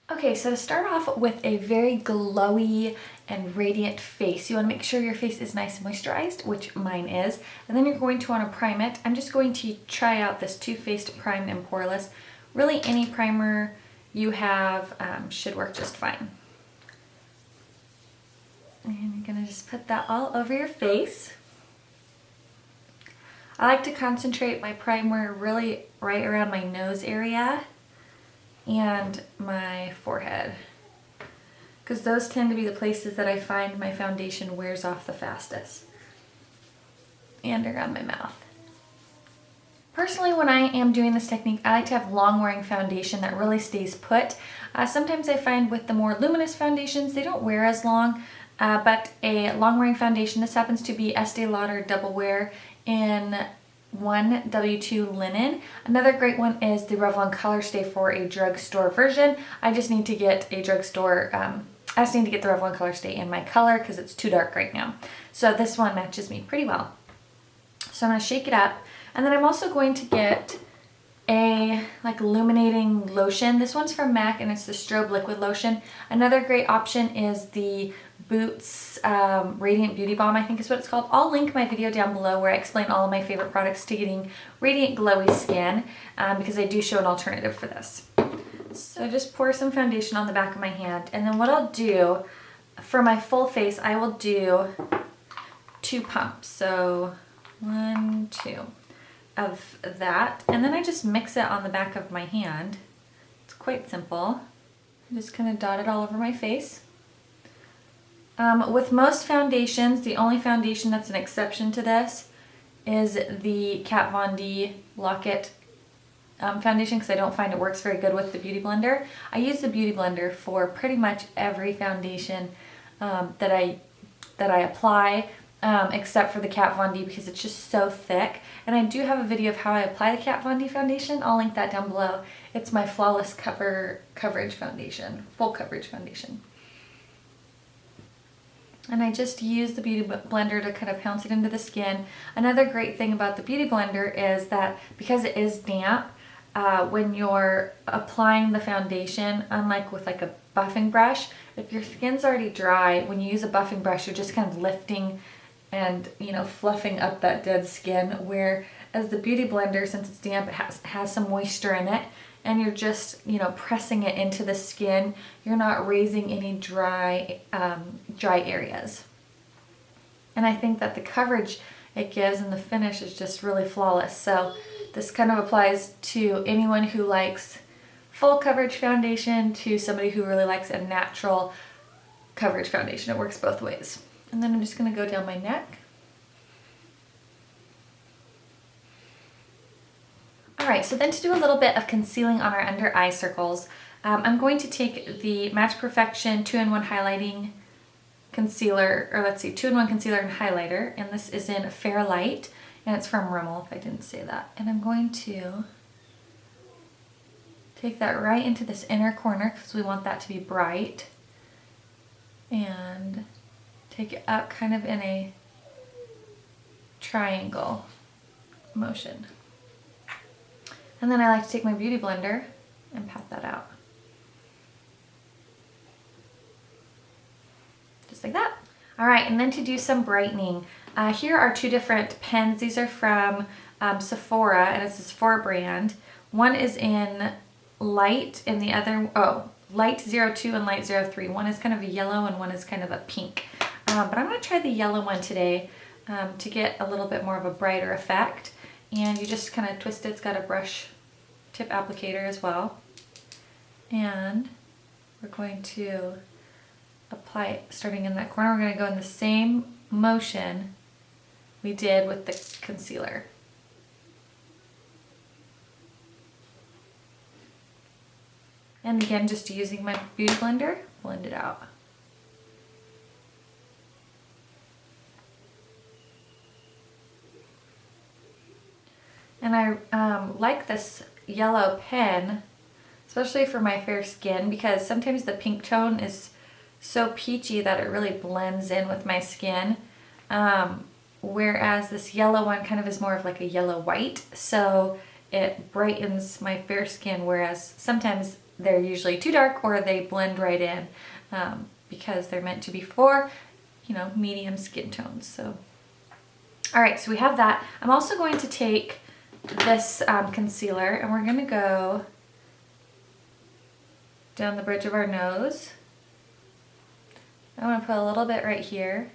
Okay, so to start off with a very glowy and radiant face, you want to make sure your face is nice and moisturized, which mine is, and then you're going to want to prime it. I'm just going to try out this Too Faced Prime and Poreless. Really, any primer you have should work just fine. And you're going to just put that all over your face. I like to concentrate my primer really right around my nose area and my forehead, because those tend to be the places that I find my foundation wears off the fastest, and around my mouth. Personally, when I am doing this technique, I like to have long wearing foundation that really stays put. Sometimes I find with the more luminous foundations, they don't wear as long, but a long wearing foundation, this happens to be Estee Lauder Double Wear in 1W2 linen. Another great one is the Revlon Color Stay for a drugstore version. I just need to get a drugstore, I just need to get the Revlon Color Stay in my color because it's too dark right now. So this one matches me pretty well. So I'm going to shake it up, and then I'm also going to get a illuminating lotion. This one's from MAC and it's the Strobe Liquid Lotion. Another great option is the Boots Radiant Beauty Balm, I think is what it's called. I'll link my video down below where I explain all of my favorite products to getting radiant glowy skin, because I do show an alternative for this. So just pour some foundation on the back of my hand, and then what I'll do for my full face, I will do 2 pumps. So 1, 2 of that, and then I just mix it on the back of my hand. It's quite simple. I just kind of dot it all over my face. With most foundations, the only foundation that's an exception to this is the Kat Von D Lock-It foundation, because I don't find it works very good with the Beauty Blender. I use the Beauty Blender for pretty much every foundation that I apply, except for the Kat Von D, because it's just so thick. And I do have a video of how I apply the Kat Von D foundation. I'll link that down below. It's my Flawless Coverage Foundation, Full Coverage Foundation. And I just use the Beauty Blender to kind of pounce it into the skin. Another great thing about the Beauty Blender is that because it is damp, when you're applying the foundation, unlike with a buffing brush, if your skin's already dry, when you use a buffing brush, you're just kind of lifting and, fluffing up that dead skin, whereas the Beauty Blender, since it's damp, it has some moisture in it, and you're just, pressing it into the skin. You're not raising any dry areas. And I think that the coverage it gives and the finish is just really flawless. So this kind of applies to anyone who likes full coverage foundation to somebody who really likes a natural coverage foundation. It works both ways. And then I'm just going to go down my neck. Alright, so then to do a little bit of concealing on our under eye circles, I'm going to take the Match Perfection 2-in-1 Highlighting Concealer, or let's see, 2-in-1 Concealer and Highlighter, and this is in Fair Light, and it's from Rimmel, if I didn't say that. And I'm going to take that right into this inner corner, because we want that to be bright, and take it up kind of in a triangle motion. And then I like to take my Beauty Blender and pat that out. Just like that. Alright, and then to do some brightening. Here are 2 different pens. These are from Sephora, and it's the Sephora brand. One is in light, and the other, light 02 and light 03. One is kind of a yellow and one is kind of a pink. But I'm going to try the yellow one today to get a little bit more of a brighter effect. And you just kind of twist it. It's got a brush tip applicator as well. And we're going to apply it starting in that corner. We're going to go in the same motion we did with the concealer. And again, just using my Beauty Blender, blend it out. And I like this yellow pen, especially for my fair skin, because sometimes the pink tone is so peachy that it really blends in with my skin. Whereas this yellow one kind of is more of a yellow white, so it brightens my fair skin, whereas sometimes they're usually too dark or they blend right in because they're meant to be for, you know, medium skin tones. So, all right, so we have that. I'm also going to take this concealer and we're gonna go down the bridge of our nose. I'm gonna put a little bit right here.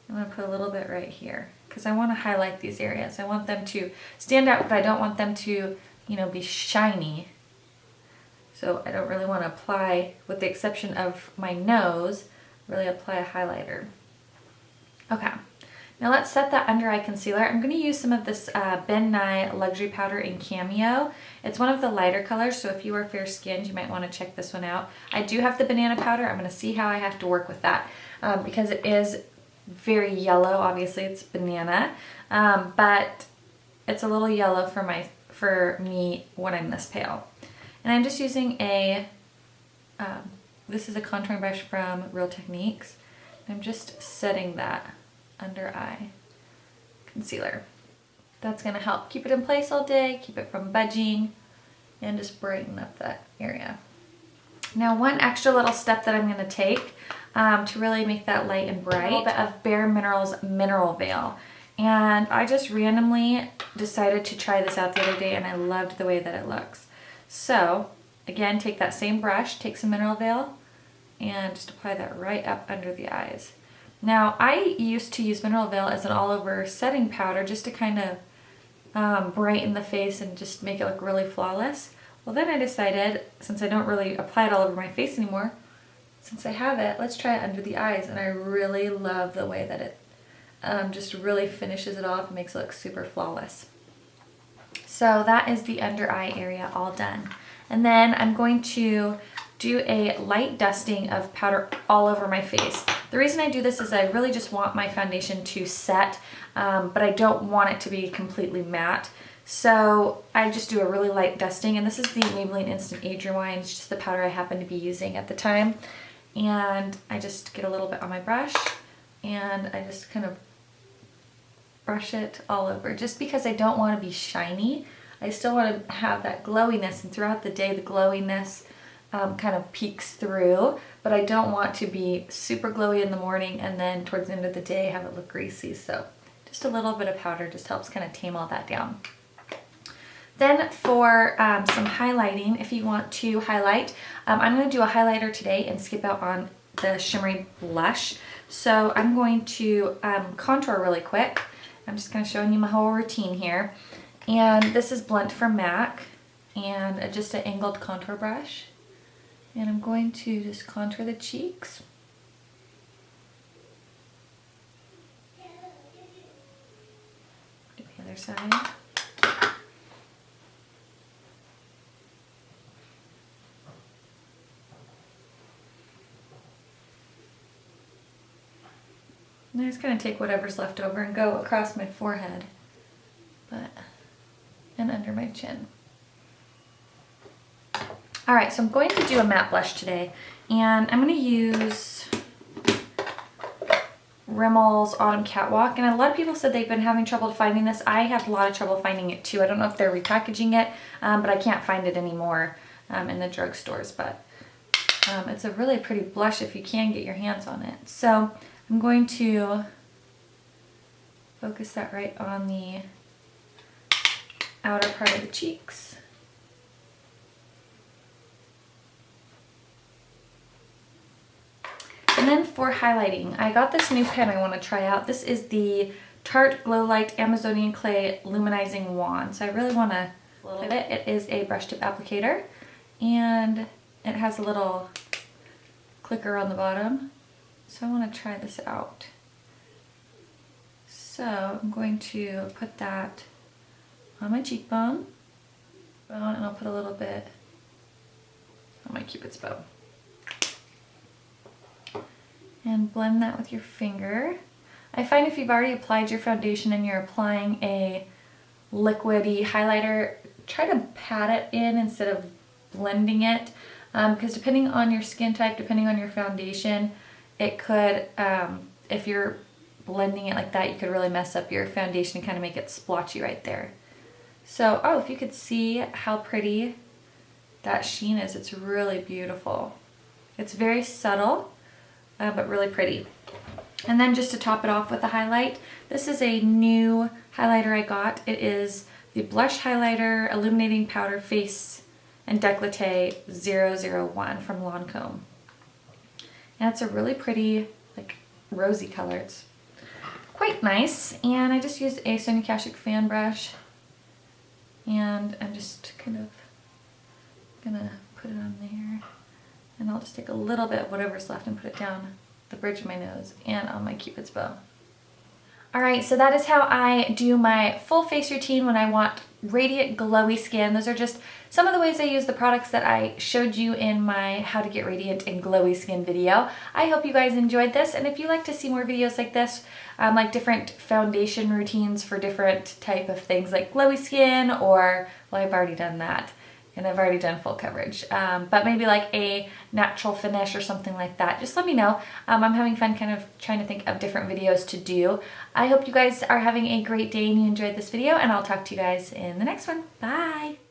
I'm gonna put a little bit right here because I wanna highlight these areas. I want them to stand out, but I don't want them to, you know, be shiny. So I don't really wanna apply, with the exception of my nose, really apply a highlighter. Okay. Now let's set that under eye concealer. I'm going to use some of this Ben Nye Luxury Powder in Cameo. It's one of the lighter colors, so if you are fair skinned, you might want to check this one out. I do have the banana powder. I'm going to see how I have to work with that because it is very yellow. Obviously, it's banana, but it's a little yellow for me when I'm this pale. And I'm just using a, this is a contouring brush from Real Techniques. I'm just setting that under eye concealer. That's going to help keep it in place all day, keep it from budging, and just brighten up that area. Now one extra little step that I'm going to take to really make that light and bright, a little bit of Bare Minerals Mineral Veil. And I just randomly decided to try this out the other day and I loved the way that it looks. So again, take that same brush, take some Mineral Veil, and just apply that right up under the eyes. Now, I used to use Mineral Veil as an all-over setting powder just to kind of brighten the face and just make it look really flawless. Well, then I decided, since I don't really apply it all over my face anymore, since I have it, let's try it under the eyes. And I really love the way that it just really finishes it off and makes it look super flawless. So that is the under eye area all done. And then I'm going to do a light dusting of powder all over my face. The reason I do this is I really just want my foundation to set, but I don't want it to be completely matte. So I just do a really light dusting, and this is the Maybelline Instant Age Rewind. It's just the powder I happen to be using at the time. And I just get a little bit on my brush, and I just kind of brush it all over, just because I don't want to be shiny. I still want to have that glowiness, and throughout the day the glowiness kind of peeks through, but I don't want to be super glowy in the morning and then towards the end of the day have it look greasy. So just a little bit of powder just helps kind of tame all that down. Then for some highlighting, if you want to highlight, I'm going to do a highlighter today and skip out on the shimmery blush. So I'm going to contour really quick. I'm just kind of showing you my whole routine here. And this is Blunt from MAC and just an angled contour brush. And I'm going to just contour the cheeks. Do the other side. And I'm just going to take whatever's left over and go across my forehead, and under my chin. All right, so I'm going to do a matte blush today, and I'm going to use Rimmel's Autumn Catwalk. And a lot of people said they've been having trouble finding this. I have a lot of trouble finding it too. I don't know if they're repackaging it, but I can't find it anymore in the drugstores. But it's a really pretty blush if you can get your hands on it. So I'm going to focus that right on the outer part of the cheeks. And then for highlighting, I got this new pen I want to try out. This is the Tarte Glow Light Amazonian Clay Luminizing Wand. So I really want to look at it. It is a brush tip applicator, and it has a little clicker on the bottom. So I want to try this out. So I'm going to put that on my cheekbone, and I'll put a little bit on my Cupid's bow. And blend that with your finger. I find if you've already applied your foundation and you're applying a liquidy highlighter, try to pat it in instead of blending it, because depending on your skin type, depending on your foundation, it could, if you're blending it like that, you could really mess up your foundation and kind of make it splotchy right there. So, oh, if you could see how pretty that sheen is. It's really beautiful. It's very subtle, but really pretty. And then just to top it off with a highlight, this is a new highlighter I got. It is the Blush Highlighter Illuminating Powder Face and Décolleté 001 from Lancome. And it's a really pretty, like, rosy color. It's quite nice. And I just used a Sonia Kashuk fan brush. And I'm just kind of gonna put it on there. And I'll just take a little bit of whatever's left and put it down the bridge of my nose and on my Cupid's bow. Alright, so that is how I do my full face routine when I want radiant, glowy skin. Those are just some of the ways I use the products that I showed you in my How to Get Radiant and Glowy Skin video. I hope you guys enjoyed this, and if you like to see more videos like this, like different foundation routines for different type of things like glowy skin, or, well, I've already done that. And I've already done full coverage, but maybe like a natural finish or something like that. Just let me know. I'm having fun kind of trying to think of different videos to do. I hope you guys are having a great day and you enjoyed this video, and I'll talk to you guys in the next one. Bye!